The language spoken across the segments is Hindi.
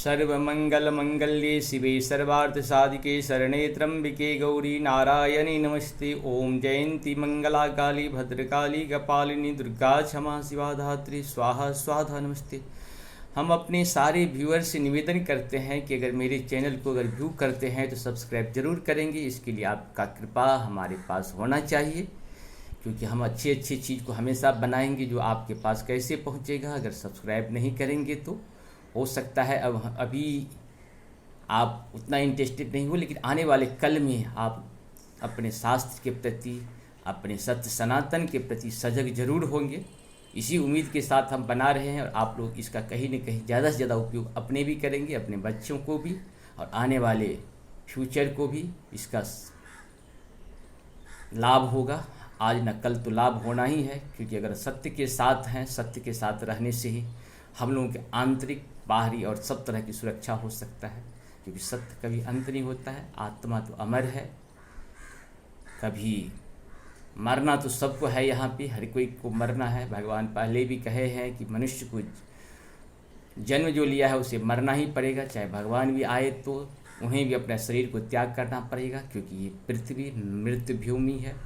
सर्वमंगलमंगल्ये शिवे सर्वार्थसाधिके शरणे त्र्यंबिके गौरी नारायणी नमस्ते। ओम जयंती मंगला काली भद्रकाली कपालिनी दुर्गा क्षमा शिवा धात्री स्वाहा स्वाधा नमस्ते। हम अपने सारे व्यूअर्स से निवेदन करते हैं कि अगर मेरे चैनल को अगर व्यू करते हैं तो सब्सक्राइब जरूर करेंगे। इसके लिए आपका कृपा हमारे पास होना चाहिए, क्योंकि हम अच्छी चीज़ को हमेशा बनाएंगे जो आपके पास कैसे पहुंचेगा। अगर सब्सक्राइब नहीं करेंगे तो हो सकता है अभी आप उतना इंटरेस्टेड नहीं हो, लेकिन आने वाले कल में आप अपने शास्त्र के प्रति, अपने सत्य सनातन के प्रति सजग जरूर होंगे। इसी उम्मीद के साथ हम बना रहे हैं और आप लोग इसका कहीं न कहीं ज़्यादा से ज़्यादा उपयोग अपने भी करेंगे, अपने बच्चों को भी और आने वाले फ्यूचर को भी इसका लाभ होगा। आज न कल तो लाभ होना ही है, क्योंकि अगर सत्य के साथ हैं, सत्य के साथ रहने से ही हम लोगों के आंतरिक, बाहरी और सब तरह की सुरक्षा हो सकता है। क्योंकि सत्य कभी अंत नहीं होता है, आत्मा तो अमर है। कभी मरना तो सबको है, यहाँ पे हर कोई को मरना है। भगवान पहले भी कहे हैं कि मनुष्य को जन्म जो लिया है उसे मरना ही पड़ेगा। चाहे भगवान भी आए तो उन्हें भी अपने शरीर को त्याग करना पड़ेगा, क्योंकि ये पृथ्वी मृत्यु भूमि है।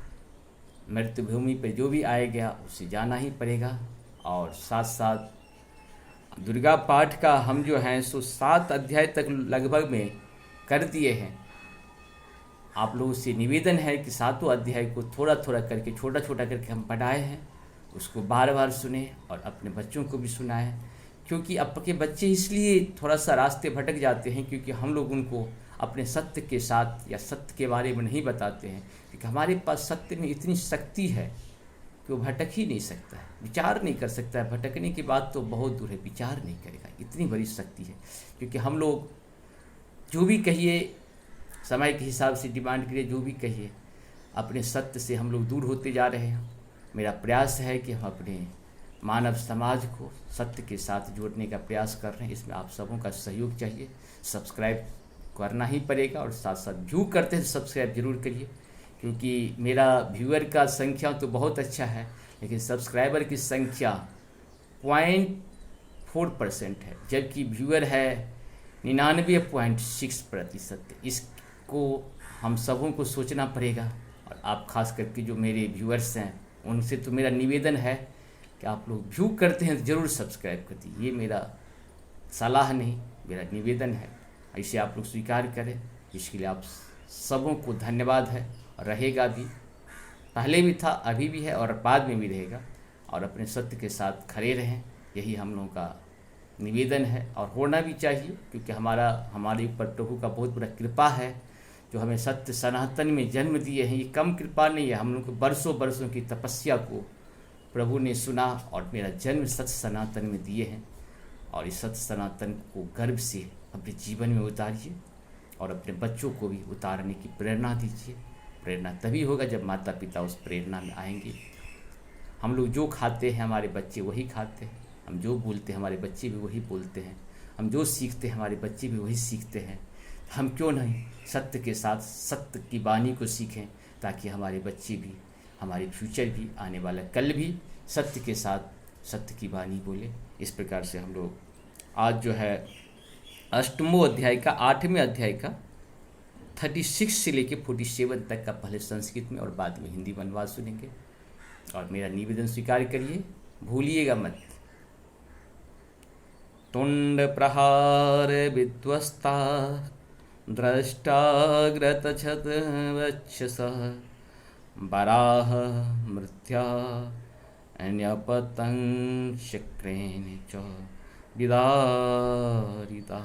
मृत्यु भूमि पर जो भी आएगा उसे जाना ही पड़ेगा। और साथ साथ दुर्गा पाठ का हम जो हैं सो 7 अध्याय तक लगभग में कर दिए हैं। आप लोगों से निवेदन है कि 7 अध्याय को थोड़ा थोड़ा करके, छोटा छोटा करके हम पढ़ाए हैं, उसको बार बार सुने और अपने बच्चों को भी सुनाएं। क्योंकि आपके बच्चे इसलिए थोड़ा सा रास्ते भटक जाते हैं क्योंकि हम लोग उनको अपने सत्य के साथ या सत्य के बारे में नहीं बताते हैं। क्योंकि हमारे पास सत्य में इतनी शक्ति है कि वो भटक ही नहीं सकता है, विचार नहीं कर सकता है। भटकने की बात तो बहुत दूर है, विचार नहीं करेगा, इतनी बड़ी शक्ति है। क्योंकि हम लोग जो भी कहिए, समय के हिसाब से डिमांड करिए, जो भी कहिए, अपने सत्य से हम लोग दूर होते जा रहे हैं। मेरा प्रयास है कि हम अपने मानव समाज को सत्य के साथ जोड़ने का प्रयास कर रहे हैं। इसमें आप सबों का सहयोग चाहिए। सब्सक्राइब करना ही पड़ेगा और साथ साथ व्यू करते हैं सब्सक्राइब जरूर करिए, क्योंकि मेरा व्यूअर का संख्या तो बहुत अच्छा है, लेकिन सब्सक्राइबर की संख्या 0.4% है, जबकि व्यूअर है 99.6%। इसको हम सबों को सोचना पड़ेगा। और आप खास करके जो मेरे व्यूअर्स हैं उनसे तो मेरा निवेदन है कि आप लोग व्यू करते हैं तो ज़रूर सब्सक्राइब कर दीजिए। ये मेरा सलाह नहीं, मेरा निवेदन है। ऐसे आप लोग स्वीकार करें, इसके लिए आप सबों को धन्यवाद है। और रहेगा भी, पहले भी था, अभी भी है और बाद में भी रहेगा। और अपने सत्य के साथ खड़े रहें, यही हम लोगों का निवेदन है और होना भी चाहिए। क्योंकि हमारे ऊपर प्रभु का बहुत बड़ा कृपा है, जो हमें सत्य सनातन में जन्म दिए हैं। ये कम कृपा नहीं है, हम लोग को बरसों बरसों की तपस्या को प्रभु ने सुना और मेरा जन्म सत्य सनातन में दिए हैं। और इस सत्य सनातन को गर्व से अपने जीवन में उतारिए और अपने बच्चों को भी उतारने की प्रेरणा दीजिए। प्रेरणा तभी होगा जब माता पिता उस प्रेरणा में आएंगे। हम लोग जो खाते हैं हमारे बच्चे वही खाते हैं, हम जो बोलते हैं हमारे बच्चे भी वही बोलते हैं, हम जो सीखते हैं हमारे बच्चे भी वही सीखते हैं। हम क्यों नहीं सत्य के साथ सत्य की वाणी को सीखें, ताकि हमारे बच्चे भी, हमारे फ्यूचर भी, आने वाला कल भी सत्य के साथ सत्य की वाणी बोले। इस प्रकार से हम लोग आज जो है 8वें अध्याय का, 8वें अध्याय का 36 से लेके 47 तक का पहले संस्कृत में और बाद में हिंदी में अनुवाद सुनेंगे। और मेरा निवेदन स्वीकार करिए, भूलिएगा मत। तुंड प्रहार विध्वस्ता द्रष्टाग्रतछत वक्षसः वराह मृत्या अन्यपतं शक्रेण च विदारिता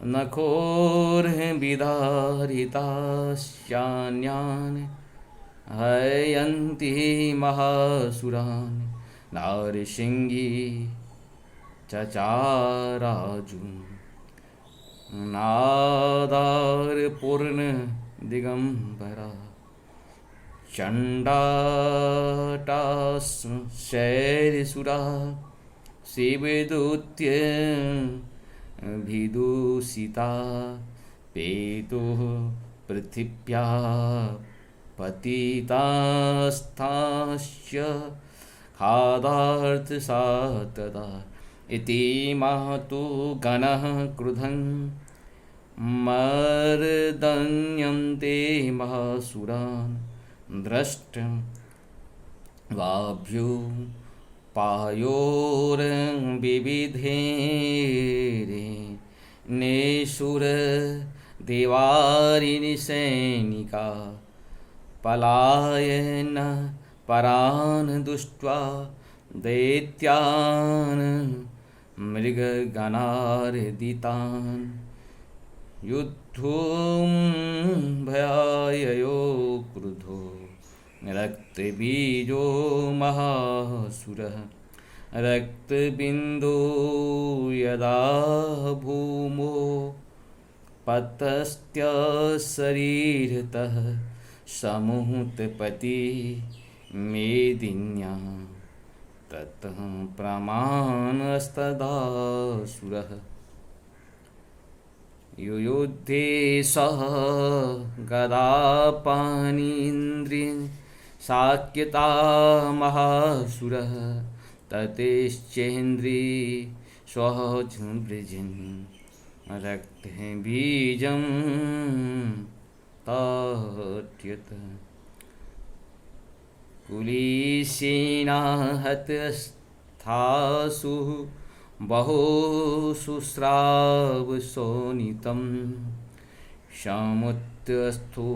नखोर्विदारिताश्चान्यान् हयन्ति महासुरान् नारसिंही चचाराजुन् नादारपूर्ण दिगंबरा चंडाटाशैरसुरा शिवदूत्य विदूषिता पेतुः पृथिव्या पतितास्ताश्च खादार्थसा तदा इति महतो गणः क्रुधं मर्दन्यन्ते महासुरान् द्रष्टं वाभ्यो पायोर्विविधेरे नेशुर देवारिनि सैनिका पलायन परान् दृष्ट्वा दैत्यान् मृगगणार्दितान् युद्धं भयाययो क्रुधो रक्तबीजो महासुरः रक्तबिन्दो यदा भूमो पतस्त्य शरीरतः समुत्पत्ति मेदिन्या ततः प्रमाणस्तदासुरः युयुद्धे सह गदापानीन्द्रिय साक्यता महासुरः ततेश्चेन्द्री स्वजृंभृजन् रक्तबीजं ताट्यत कुलीसेना हतस्थासु बहुशुस्रावशोणितं समुत्स्थो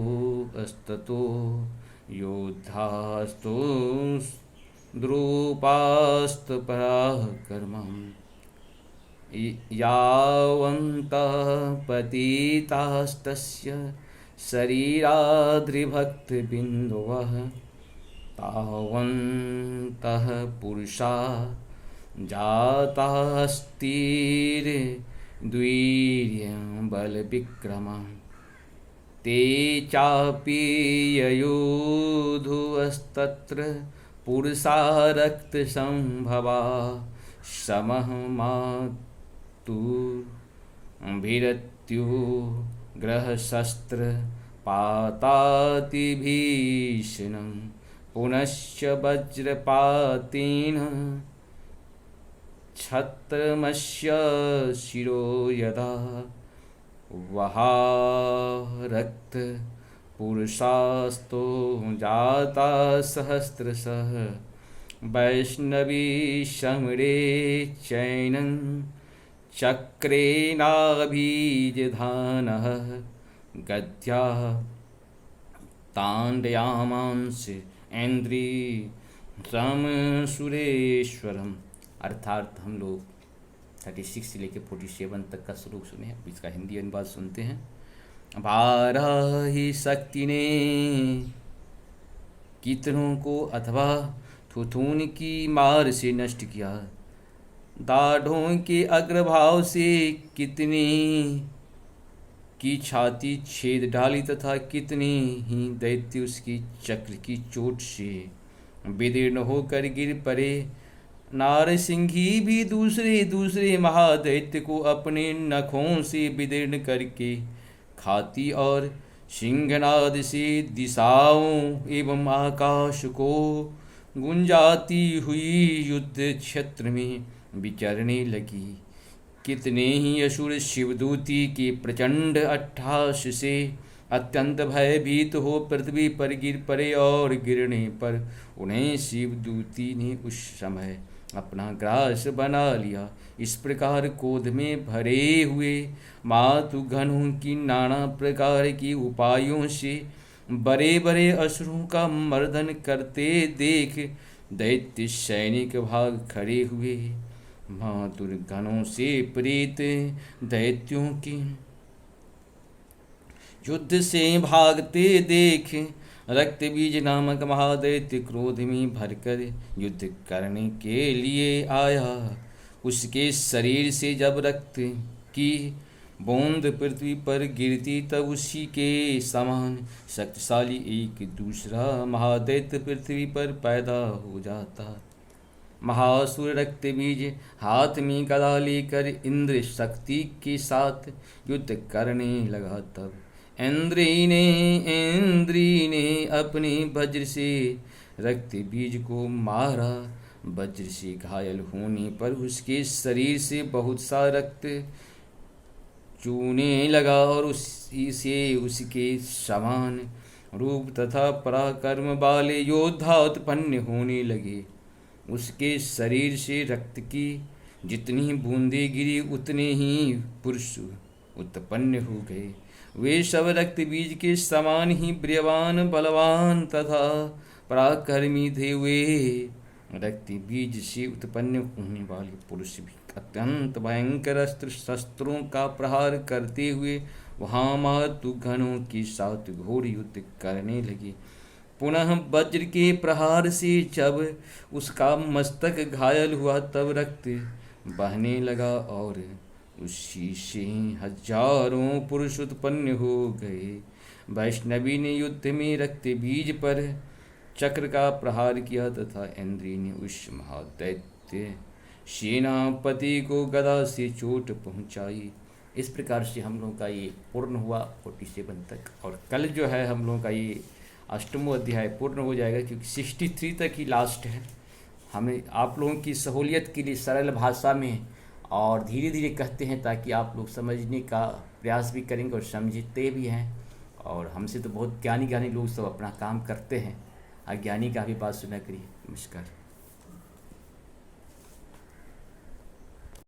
अस्ततो योद्धास्तु द्रुपास्तपराक्रमम् यावन्तः पतितास्तस्य शरीराद्रिभक्तबिन्दवः तावन्तः पुरुषा जातास्तिर्द्वीर्यं बलविक्रमः ते चापि ययुधुस्तत्र पुरुषा रक्तसंभवा समः मातुर्भिरत्युः ग्रहशस्त्र पातातिभीषणं पुनश्च वज्रपातेन छत्रमस्य शिरो यदा वहारक्त पुरुषास्तो जाता सहस्रशः वैष्णवी समरे चैनं चक्रेणाभिजधानः गद्या ताण्डयामांस ऐन्द्री तम सुरेश्वरम। अर्थात हम लोग 36 से लेकर 47 तक का श्लोक सुने, अब इसका हिंदी अनुवाद सुनते हैं। वाराही शक्ति ने कितनों को अथवा थुथुन की मार से नष्ट किया, दाढ़ों के अग्रभाव से कितने की छाती छेद डाली तथा कितने ही दैत्य उसकी चक्र की चोट से विदीर्ण होकर गिर पड़े। नारसिंही भी दूसरे दूसरे महादैत्य को अपने नखों से विदीर्ण करके खाती और सिंहनाद से दिशाओं एवं आकाश को गुंजाती हुई युद्ध क्षेत्र में विचरने लगी। कितने ही असुर शिवदूती के प्रचंड अट्टहास से अत्यंत भयभीत हो पृथ्वी पर गिर पड़े और गिरने पर उन्हें शिवदूती ने उस समय अपना ग्रास बना लिया। इस प्रकार क्रोध में भरे हुए मातुगणों की नाना प्रकार की उपायों से बड़े बड़े असुरों का मर्दन करते देख दैत्य सैनिक भाग खड़े हुए। मातुगणों से प्रेत दैत्यों की युद्ध से भागते देख रक्तबीज नामक महादैत्य क्रोध में भरकर युद्ध करने के लिए आया। उसके शरीर से जब रक्त की बूंद पृथ्वी पर गिरती तब उसी के समान शक्तिशाली एक दूसरा महादैत्य पृथ्वी पर पैदा हो जाता। महासुर रक्तबीज हाथ में गदा लेकर इंद्र शक्ति के साथ युद्ध करने लगा। तब इंद्री ने अपने वज्र से रक्तबीज को मारा। वज्र से घायल होने पर उसके शरीर से बहुत सा रक्त चूने लगा और उसी से उसके समान रूप तथा पराक्रम वाले योद्धा उत्पन्न होने लगे। उसके शरीर से रक्त की जितनी बूंदें गिरी उतने ही पुरुष उत्पन्न हो गए। वे सब रक्त बीज के समान ही प्रियवान बलवान तथा पराक्रमी थे। वे रक्त बीज से उत्पन्न होने वाले पुरुष भी अत्यंत भयंकर अस्त्र शस्त्रों का प्रहार करते हुए वहाँ मातु गणों के साथ घोर युद्ध करने लगे। पुनः वज्र के प्रहार से जब उसका मस्तक घायल हुआ तब रक्त बहने लगा और उसी से हजारों पुरुष उत्पन्न हो गए। वैष्णवी ने युद्ध में रक्त बीज पर चक्र का प्रहार किया तथा इंद्री ने उस महादैत्य सेनापति को गदा से चोट पहुंचाई। इस प्रकार से हम लोगों का ये पूर्ण हुआ 47 तक, और कल जो है हम लोगों का ये अष्टमो अध्याय पूर्ण हो जाएगा, क्योंकि 63 तक ही लास्ट है। हमें आप लोगों की सहूलियत के लिए सरल भाषा में और धीरे धीरे कहते हैं ताकि आप लोग समझने का प्रयास भी करेंगे और समझते भी हैं। और हमसे तो बहुत ज्ञानी ज्ञानी लोग सब अपना काम करते हैं, अज्ञानी का भी बात सुना करिए। नमस्कार।